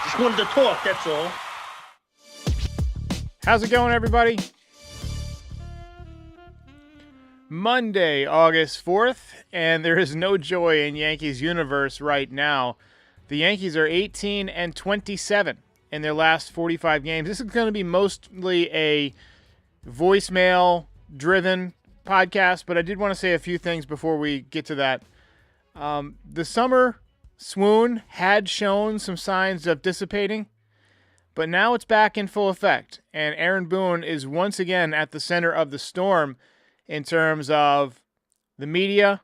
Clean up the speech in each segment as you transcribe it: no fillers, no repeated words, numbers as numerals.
Just wanted to talk, that's all. How's it going, everybody? Monday, August 4th, and there is no joy in Yankees universe right now. The Yankees are 18-27 in their last 45 games. This is going to be mostly a voicemail-driven podcast, but I did want to say a few things before we get to that. The summer swoon had shown some signs of dissipating, but now it's back in full effect, and Aaron Boone is once again at the center of the storm in terms of the media,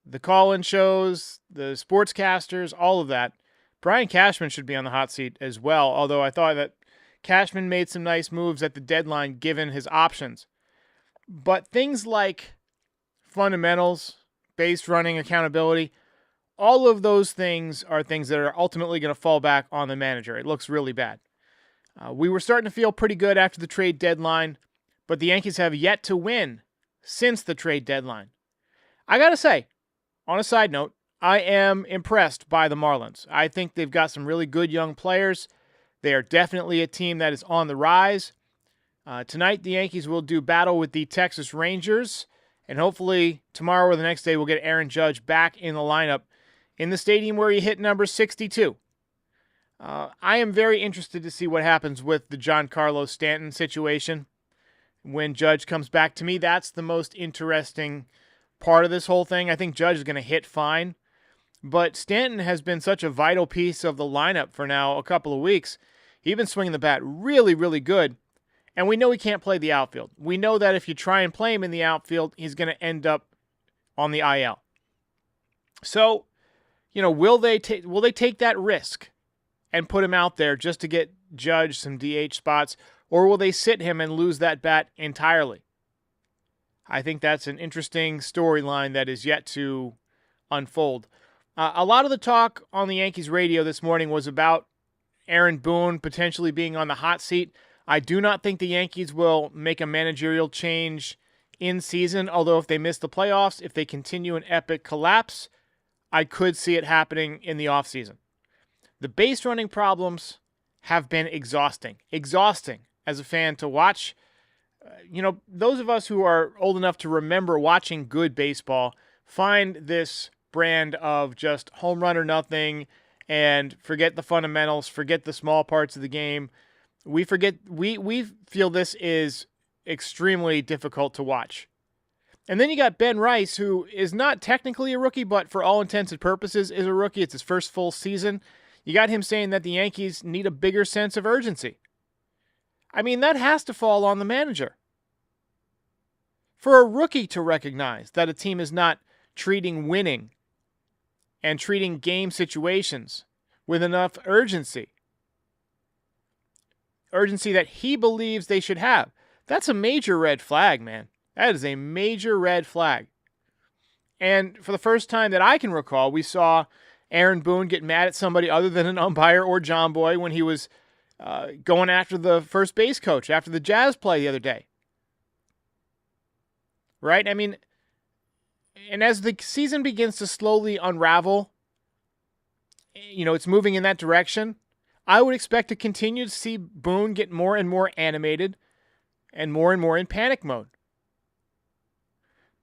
the call-in shows, the sportscasters, all of that. Brian Cashman should be on the hot seat as well, although I thought that Cashman made some nice moves at the deadline given his options. But things like fundamentals, base running, accountability, all of those things are things that are ultimately going to fall back on the manager. It looks really bad. We were starting to feel pretty good after the trade deadline, but the Yankees have yet to win since the trade deadline. I got to say, on a side note, I am impressed by the Marlins. I think they've got some really good young players. They are definitely a team that is on the rise. Tonight, the Yankees will do battle with the Texas Rangers, and hopefully tomorrow or the next day we'll get Aaron Judge back in the lineup in the stadium where he hit number 62. I am very interested to see what happens with the Giancarlo Stanton situation when Judge comes back. To me, that's the most interesting part of this whole thing. I think Judge is going to hit fine, but Stanton has been such a vital piece of the lineup for now a couple of weeks. He's been swinging the bat really, really good, and we know he can't play the outfield. We know that if you try and play him in the outfield, he's going to end up on the IL. So, will they take that risk and put him out there just to get Judge some DH spots, or will they sit him and lose that bat entirely? I think that's an interesting storyline that is yet to unfold. A lot of the talk on the Yankees radio this morning was about Aaron Boone potentially being on the hot seat. I do not think the Yankees will make a managerial change in season, although if they miss the playoffs, if they continue an epic collapse, I could see it happening in the offseason. The base running problems have been exhausting as a fan to watch. Those of us who are old enough to remember watching good baseball find this brand of just home run or nothing and forget the fundamentals, forget the small parts of the game. We feel this is extremely difficult to watch. And then you got Ben Rice, who is not technically a rookie, but for all intents and purposes is a rookie. It's his first full season. You got him saying that the Yankees need a bigger sense of urgency. I mean, that has to fall on the manager. For a rookie to recognize that a team is not treating winning and treating game situations with enough urgency that he believes they should have, that's a major red flag, man. That is a major red flag. And for the first time that I can recall, we saw Aaron Boone get mad at somebody other than an umpire or John Boy when he was going after the first base coach after the Jazz play the other day. Right? I mean, and as the season begins to slowly unravel, it's moving in that direction, I would expect to continue to see Boone get more and more animated and more in panic mode.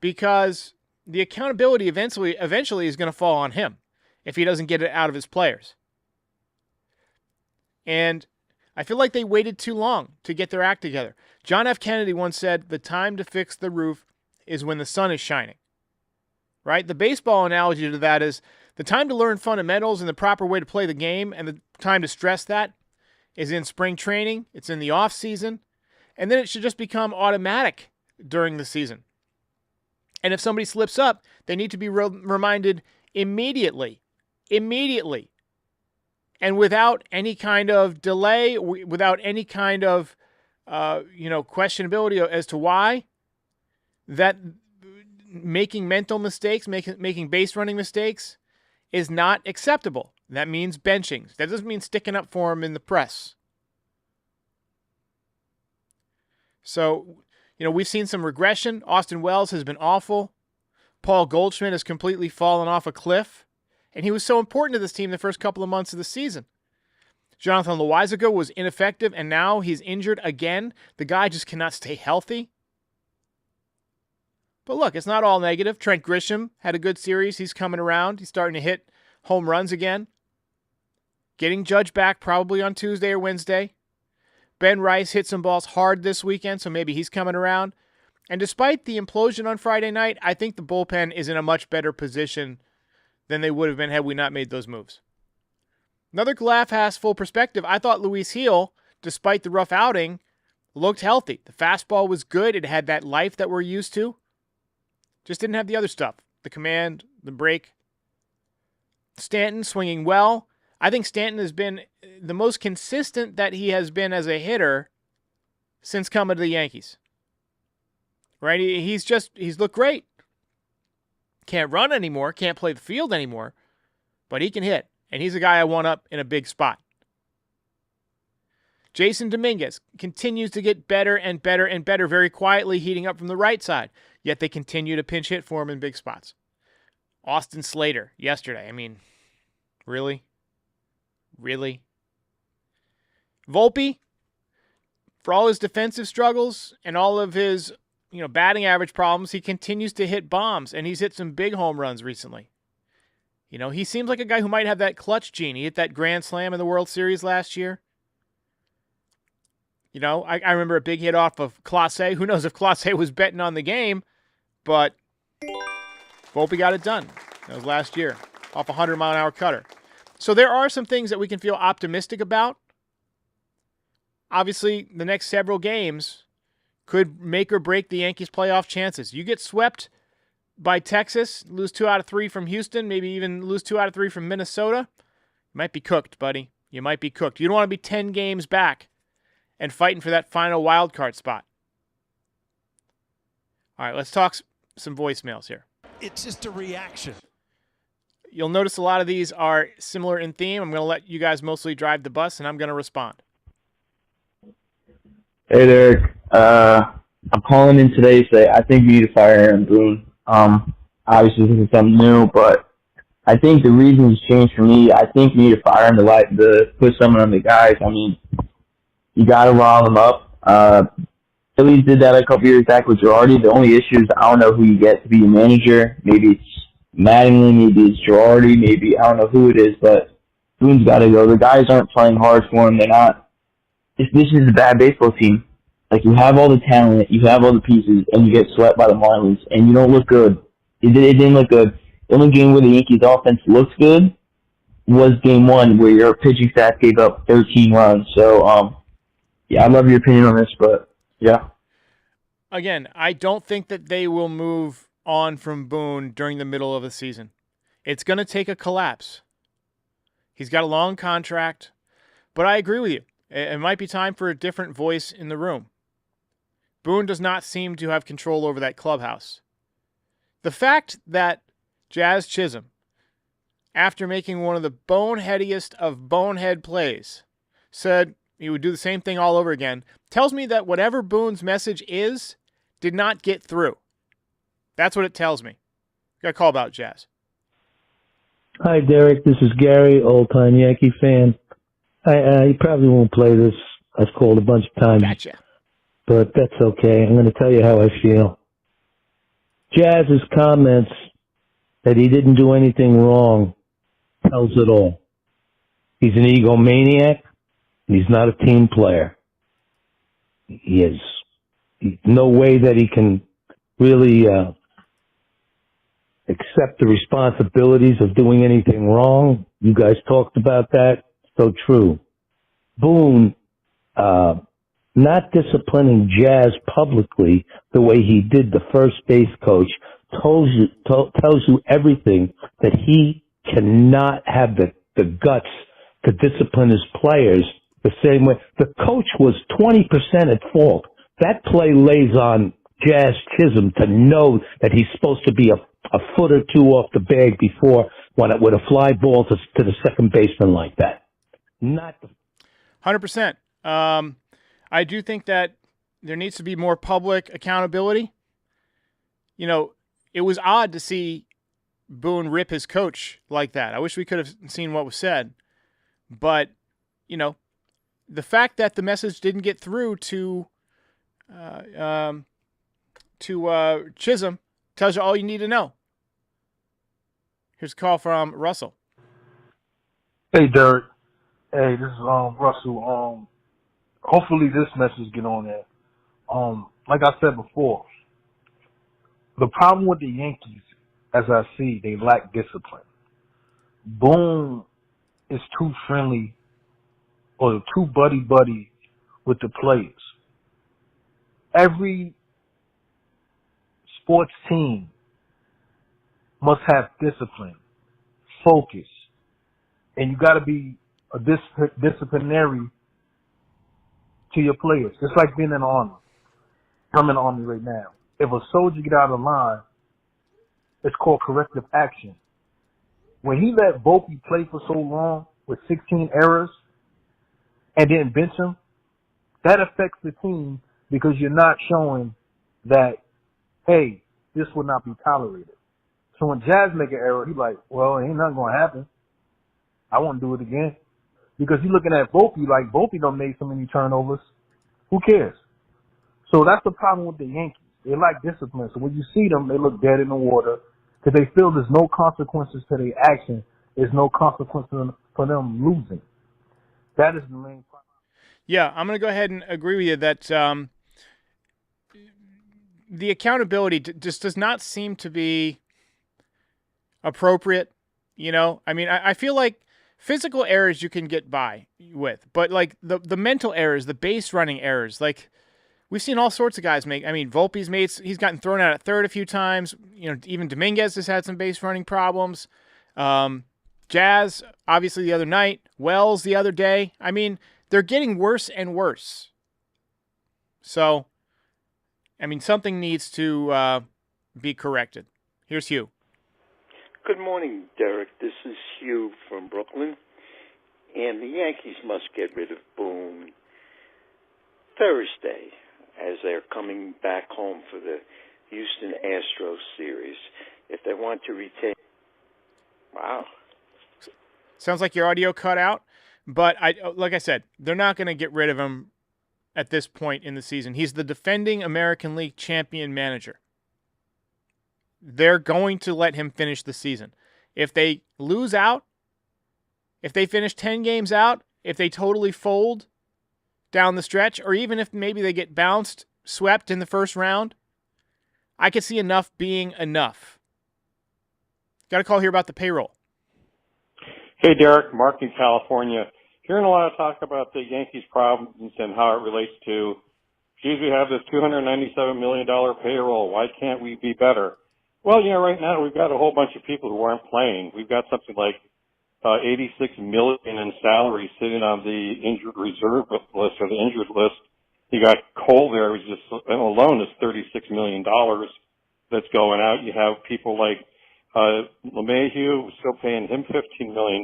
Because the accountability eventually is going to fall on him if he doesn't get it out of his players. And I feel like they waited too long to get their act together. John F. Kennedy once said, the time to fix the roof is when the sun is shining. Right? The baseball analogy to that is the time to learn fundamentals and the proper way to play the game, and the time to stress that is in spring training, it's in the off season, and then it should just become automatic during the season. And if somebody slips up, they need to be reminded immediately, and without any kind of delay, without any kind of questionability as to why. That making mental mistakes, making base running mistakes is not acceptable. That means benching. That doesn't mean sticking up for him in the press. So, we've seen some regression. Austin Wells has been awful. Paul Goldschmidt has completely fallen off a cliff. And he was so important to this team the first couple of months of the season. Jonathan Loáisiga was ineffective, and now he's injured again. The guy just cannot stay healthy. But look, it's not all negative. Trent Grisham had a good series. He's coming around. He's starting to hit home runs again. Getting Judge back probably on Tuesday or Wednesday. Ben Rice hit some balls hard this weekend, so maybe he's coming around. And despite the implosion on Friday night, I think the bullpen is in a much better position than they would have been had we not made those moves. Another glass full perspective, I thought Luis Gil, despite the rough outing, looked healthy. The fastball was good. It had that life that we're used to. Just didn't have the other stuff. The command, the break. Stanton swinging well. I think Stanton has been the most consistent that he has been as a hitter since coming to the Yankees. Right? He's looked great. Can't run anymore, can't play the field anymore, but he can hit. And he's a guy I want up in a big spot. Jason Dominguez continues to get better and better and better, very quietly heating up from the right side. Yet they continue to pinch hit for him in big spots. Austin Slater yesterday. I mean, really? Really? Volpe, for all his defensive struggles and all of his, batting average problems, he continues to hit bombs, and he's hit some big home runs recently. He seems like a guy who might have that clutch gene. He hit that grand slam in the World Series last year. I remember a big hit off of Clase. Who knows if Clase was betting on the game, but Volpe got it done. That was last year, off a 100-mile-an-hour cutter. So there are some things that we can feel optimistic about. Obviously, the next several games could make or break the Yankees' playoff chances. You get swept by Texas, lose 2 out of 3 from Houston, maybe even lose 2 out of 3 from Minnesota, you might be cooked, buddy. You might be cooked. You don't want to be 10 games back and fighting for that final wild card spot. All right, let's talk some voicemails here. It's just a reaction. You'll notice a lot of these are similar in theme. I'm going to let you guys mostly drive the bus, and I'm going to respond. Hey, Derek. I'm calling in today to say I think we need to fire Aaron Boone. Obviously, this is something new, but I think the reason he's changed for me, I think we need to fire him to put someone on the guys. I mean, you got to rile them up. Phillies did that a couple years back with Girardi. The only issue is I don't know who you get to be a manager. Maybe it's Mattingly, maybe it's Girardi, maybe I don't know who it is, but Boone's got to go. The guys aren't playing hard for him. They're not. This is a bad baseball team. Like, you have all the talent, you have all the pieces, and you get swept by the Marlins, and you don't look good. It didn't look good. The only game where the Yankees offense looks good was game 1, where your pitching staff gave up 13 runs. So, yeah, I'd love your opinion on this, but, yeah. Again, I don't think that they will move on from Boone during the middle of the season. It's going to take a collapse. He's got a long contract, but I agree with you. It might be time for a different voice in the room. Boone does not seem to have control over that clubhouse. The fact that Jazz Chisholm, after making one of the boneheadiest of bonehead plays, said he would do the same thing all over again, tells me that whatever Boone's message is, did not get through. That's what it tells me. Got a call about Jazz. Hi, Derek. This is Gary, old-time Yankee fan. You probably won't play this. I've called a bunch of times. Gotcha. But that's okay. I'm going to tell you how I feel. Jazz's comments that he didn't do anything wrong tells it all. He's an egomaniac, and he's not a team player. He has no way that he can really accept the responsibilities of doing anything wrong. You guys talked about that. So true. Boone, not disciplining Jazz publicly the way he did the first base coach tells you everything, that he cannot have the guts to discipline his players the same way. The coach was 20% at fault. That play lays on Jazz Chisholm to know that he's supposed to be a foot or two off the bag before with a fly ball to the second baseman like that. Not 100%. I do think that there needs to be more public accountability. It was odd to see Boone rip his coach like that. I wish we could have seen what was said. But, the fact that the message didn't get through to Chisholm tells you all you need to know. Here's a call from Russell. Hey, Derek. Hey, this is Russell. Hopefully this message get on there. Like I said before, the problem with the Yankees, as I see, they lack discipline. Boone is too friendly or too buddy-buddy with the players. Every sports team must have discipline, focus, and you got to be a disciplinary to your players. Just like being in the Army. I'm in the Army right now. If a soldier get out of line, it's called corrective action. When he let Volpe play for so long with 16 errors and didn't bench him, that affects the team because you're not showing that, hey, this will not be tolerated. So when Jazz make an error, he's like, well, ain't nothing going to happen. I won't do it again. Because he's looking at Volpe like Volpe done made so many turnovers. Who cares? So that's the problem with the Yankees. They lack discipline. So when you see them, they look dead in the water because they feel there's no consequences to their action. There's no consequences for them losing. That is the main problem. Yeah, I'm going to go ahead and agree with you that the accountability just does not seem to be appropriate. I mean, I feel like physical errors you can get by with, but like the mental errors, the base running errors, like we've seen all sorts of guys make. I mean, he's gotten thrown out at third a few times. Even Dominguez has had some base running problems. Jazz, obviously the other night, Wells the other day. I mean, they're getting worse and worse. So, I mean, something needs to be corrected. Here's Hugh. Good morning, Derek. This is Hugh from Brooklyn. And the Yankees must get rid of Boone Thursday as they're coming back home for the Houston Astros series. If they want to retain... Wow. Sounds like your audio cut out. But like I said, they're not going to get rid of him at this point in the season. He's the defending American League champion manager. They're going to let him finish the season. If they lose out, if they finish 10 games out, if they totally fold down the stretch, or even if maybe they get swept in the first round, I could see enough being enough. Got a call here about the payroll. Hey, Derek, Mark in California. Hearing a lot of talk about the Yankees' problems and how it relates to, geez, we have this $297 million payroll. Why can't we be better? Well, right now we've got a whole bunch of people who aren't playing. We've got something like $86 million in salary sitting on the injured reserve list or the injured list. You got Cole there, who's just alone is $36 million that's going out. You have people like LeMahieu, still paying him $15 million.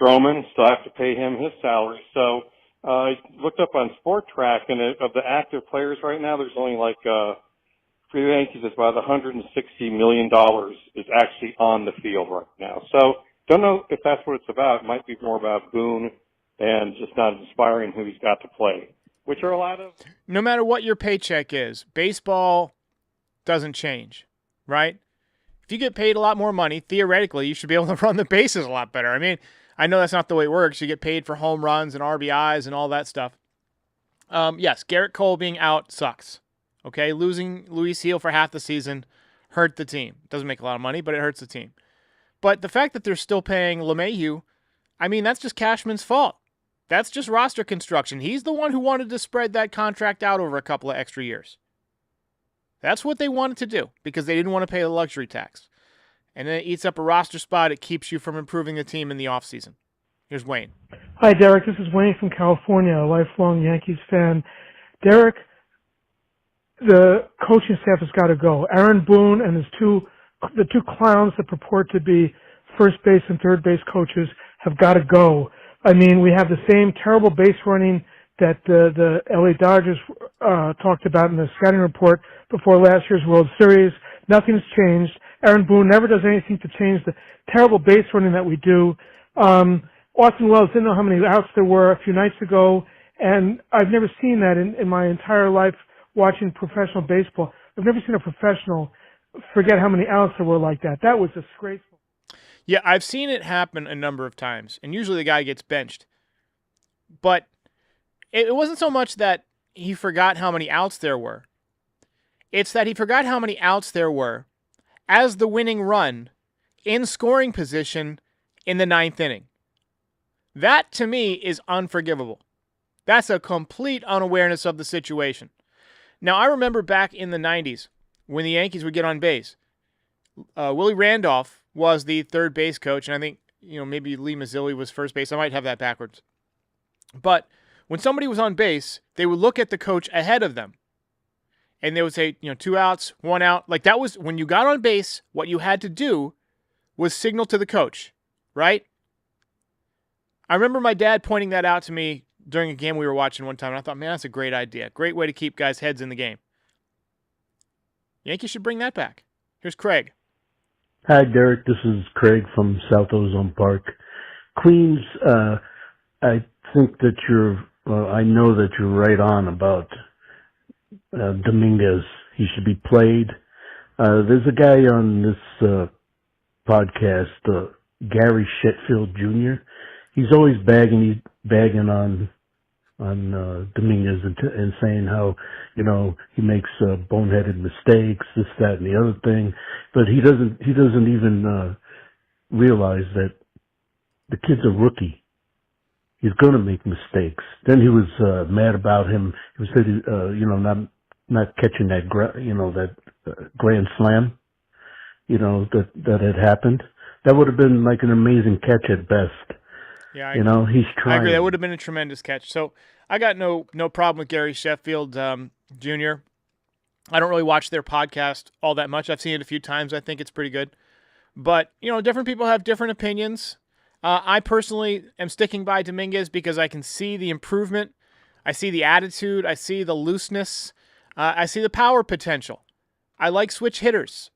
Stroman, still have to pay him his salary. So I looked up on Sport Track, and of the active players right now, there's only like for the Yankees, it's about $160 million is actually on the field right now. So don't know if that's what it's about. It might be more about Boone and just not inspiring who he's got to play, which are a lot of... No matter what your paycheck is, baseball doesn't change, right? If you get paid a lot more money, theoretically, you should be able to run the bases a lot better. I mean, I know that's not the way it works. You get paid for home runs and RBIs and all that stuff. Yes, Garrett Cole being out sucks. Okay, losing Luis Gil for half the season hurt the team. Doesn't make a lot of money, but it hurts the team. But the fact that they're still paying LeMahieu, I mean, that's just Cashman's fault. That's just roster construction. He's the one who wanted to spread that contract out over a couple of extra years. That's what they wanted to do because they didn't want to pay the luxury tax. And then it eats up a roster spot. It keeps you from improving the team in the offseason. Here's Wayne. Hi, Derek. This is Wayne from California, a lifelong Yankees fan. Derek, the coaching staff has got to go. Aaron Boone and the two clowns that purport to be first base and third base coaches have got to go. I mean, we have the same terrible base running that the LA Dodgers talked about in the scouting report before last year's World Series. Nothing's changed. Aaron Boone never does anything to change the terrible base running that we do. Austin Wells didn't know how many outs there were a few nights ago, and I've never seen that in my entire life watching professional baseball. I've never seen a professional forget how many outs there were like that. That was disgraceful. Yeah, I've seen it happen a number of times, and usually the guy gets benched. But it wasn't so much that he forgot how many outs there were. It's that he forgot how many outs there were as the winning run in scoring position in the 9th inning. That, to me, is unforgivable. That's a complete unawareness of the situation. Now, I remember back in the 90s when the Yankees would get on base. Willie Randolph was the third base coach, and I think maybe Lee Mazzilli was first base. I might have that backwards. But when somebody was on base, they would look at the coach ahead of them, and they would say, 2 outs, 1 out. Like that was when you got on base, what you had to do was signal to the coach, right? I remember my dad pointing that out to me during a game we were watching one time, and I thought, man, that's a great idea. Great way to keep guys' heads in the game. Yankees should bring that back. Here's Craig. Hi, Derek. This is Craig from South Ozone Park. Queens, I think that I know that you're right on about Dominguez. He should be played. There's a guy on this podcast, Gary Sheffield Jr. He's always bagging on Dominguez and saying how, he makes boneheaded mistakes, this, that, and the other thing. But he doesn't even realize that the kid's a rookie. He's going to make mistakes. Then he was mad about him. He said, not catching that, grand slam, that had happened. That would have been like an amazing catch at best. Yeah, he's trying. I agree. That would have been a tremendous catch. So I got no problem with Gary Sheffield Jr. I don't really watch their podcast all that much. I've seen it a few times. I think it's pretty good. But, different people have different opinions. I personally am sticking by Dominguez because I can see the improvement. I see the attitude. I see the looseness. I see the power potential. I like switch hitters.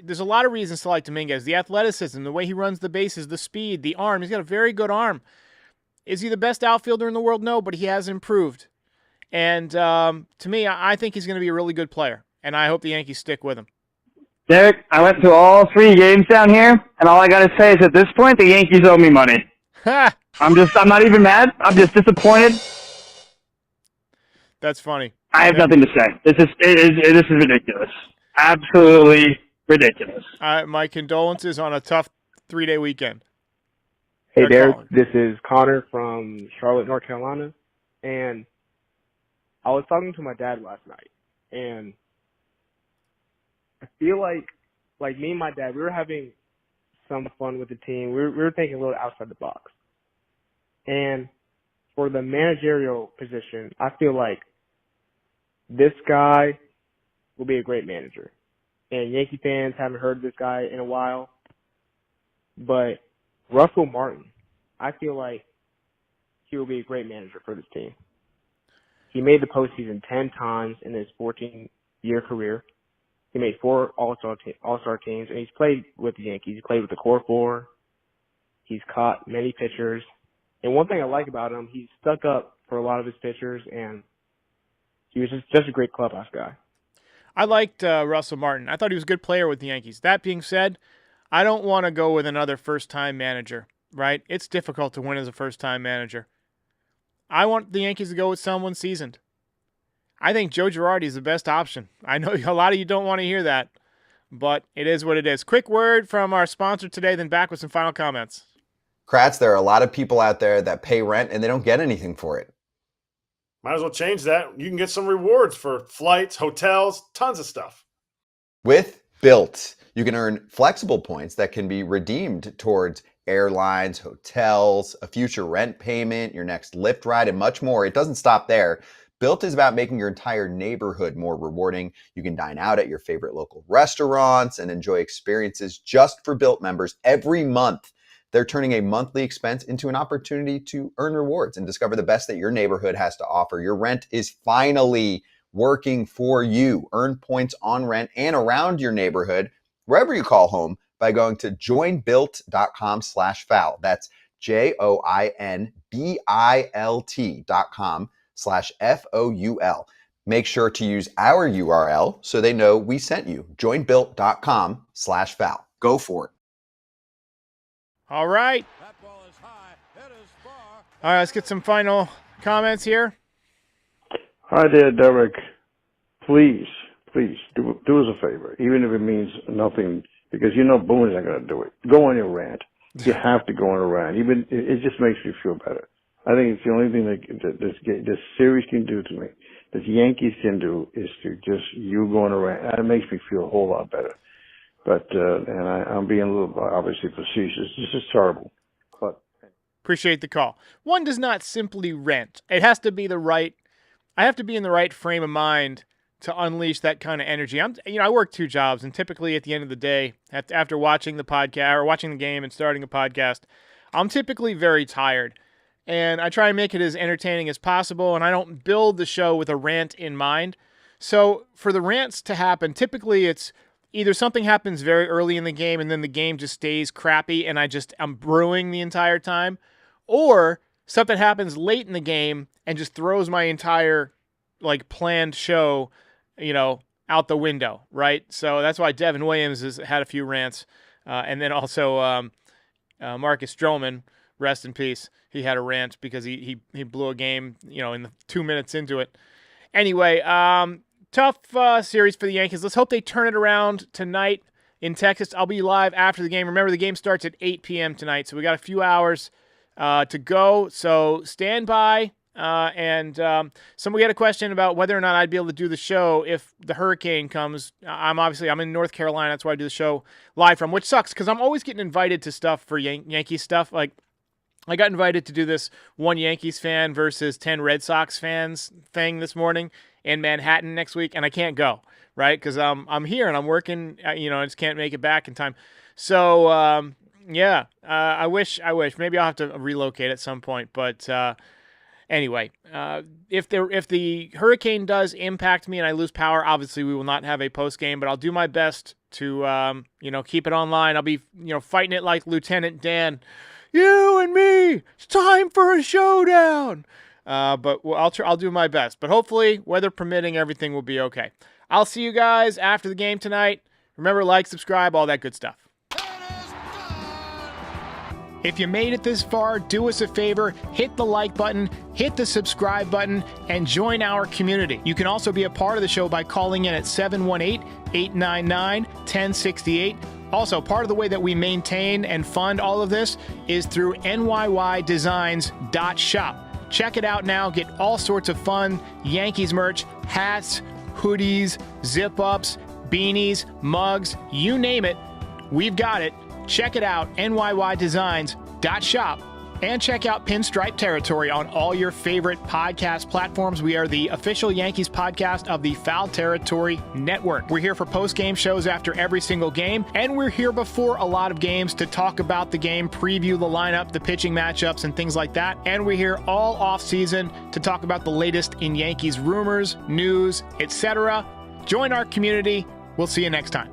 There's a lot of reasons to like Dominguez. The athleticism, the way he runs the bases, the speed, the arm. He's got a very good arm. Is he the best outfielder in the world? No, but he has improved. And to me, I think he's going to be a really good player. And I hope the Yankees stick with him. Derek, I went to all 3 games down here, and all I got to say is at this point, the Yankees owe me money. I'm not even mad. I'm just disappointed. That's funny. I have nothing to say. This is ridiculous. Absolutely ridiculous. My condolences on a tough 3-day weekend. Hey, Derek, this is Connor from Charlotte, North Carolina, and I was talking to my dad last night, and I feel like me and my dad, we were having some fun with the team. We were thinking a little outside the box. And for the managerial position, I feel like this guy will be a great manager. And Yankee fans haven't heard of this guy in a while. But Russell Martin, I feel like he will be a great manager for this team. He made the postseason 10 times in his 14-year career. He made 4 All-Star teams, and he's played with the Yankees. He played with the core 4. He's caught many pitchers. And one thing I like about him, he's stuck up for a lot of his pitchers, and he was just a great clubhouse guy. I liked Russell Martin. I thought he was a good player with the Yankees. That being said, I don't want to go with another first-time manager, right? It's difficult to win as a first-time manager. I want the Yankees to go with someone seasoned. I think Joe Girardi is the best option. I know a lot of you don't want to hear that, but it is what it is. Quick word from our sponsor today, then back with some final comments. Kratz, there are a lot of people out there that pay rent and they don't get anything for it. Might as well change that. You can get some rewards for flights, hotels, tons of stuff. With Built, you can earn flexible points that can be redeemed towards airlines, hotels, a future rent payment, your next Lyft ride, and much more. It doesn't stop there. Built is about making your entire neighborhood more rewarding. You can dine out at your favorite local restaurants and enjoy experiences just for Built members every month. They're turning a monthly expense into an opportunity to earn rewards and discover the best that your neighborhood has to offer. Your rent is finally working for you. Earn points on rent and around your neighborhood, wherever you call home, by going to joinbuilt.com/foul. That's JOINBILT.com/FOUL. Make sure to use our URL so they know we sent you. Joinbuilt.com/foul. Go for it. All right. All right, let's get some final comments here. Hi there, Derek. Please do us a favor, even if it means nothing, because you know Boone's not going to do it. Go on your rant. You have to go on a rant. Even it just makes me feel better. I think it's the only thing that this series can do to me, that the Yankees can do, is to just you go on a rant. It makes me feel a whole lot better. But and I'm being a little obviously facetious. This is terrible. But appreciate the call. One does not simply rant. It has to be I have to be in the right frame of mind to unleash that kind of energy. I work 2 jobs, and typically at the end of the day, after watching the podcast or watching the game and starting a podcast, I'm typically very tired. And I try and make it as entertaining as possible, and I don't build the show with a rant in mind. So for the rants to happen, typically it's either something happens very early in the game and then the game just stays crappy and I'm brewing the entire time, or something happens late in the game and just throws my entire planned show, out the window, right? So that's why Devin Williams has had a few rants, and then also Marcus Stroman, rest in peace. He had a rant because he blew a game, in the 2 minutes into it. Anyway, tough series for the Yankees. Let's hope they turn it around tonight in Texas. I'll be live after the game. Remember, the game starts at 8 p.m. tonight, so we got a few hours to go. So stand by. And we had a question about whether or not I'd be able to do the show if the hurricane comes. I'm in North Carolina. That's where I do the show live from, which sucks because I'm always getting invited to stuff for Yankee stuff. Like, I got invited to do this 1 Yankees fan versus 10 Red Sox fans thing this morning in Manhattan next week, and I can't go, right? Because I'm here and I'm working, I just can't make it back in time. So, I wish. Maybe I'll have to relocate at some point, but anyway, if the hurricane does impact me and I lose power, obviously we will not have a post game, but I'll do my best to keep it online. I'll be fighting it like Lieutenant Dan. You and me, it's time for a showdown. But I'll do my best. But hopefully, weather permitting, everything will be okay. I'll see you guys after the game tonight. Remember, like, subscribe, all that good stuff. If you made it this far, do us a favor, hit the like button, hit the subscribe button, and join our community. You can also be a part of the show by calling in at 718-899-1068. Also, part of the way that we maintain and fund all of this is through NYYDesigns.shop. Check it out now. Get all sorts of fun Yankees merch, hats, hoodies, zip-ups, beanies, mugs, you name it. We've got it. Check it out, NYYDesigns.shop. And check out Pinstripe Territory on all your favorite podcast platforms. We are the official Yankees podcast of the Foul Territory Network. We're here for post-game shows after every single game, and we're here before a lot of games to talk about the game, preview the lineup, the pitching matchups, and things like that. And we're here all off-season to talk about the latest in Yankees rumors, news, etc. Join our community. We'll see you next time.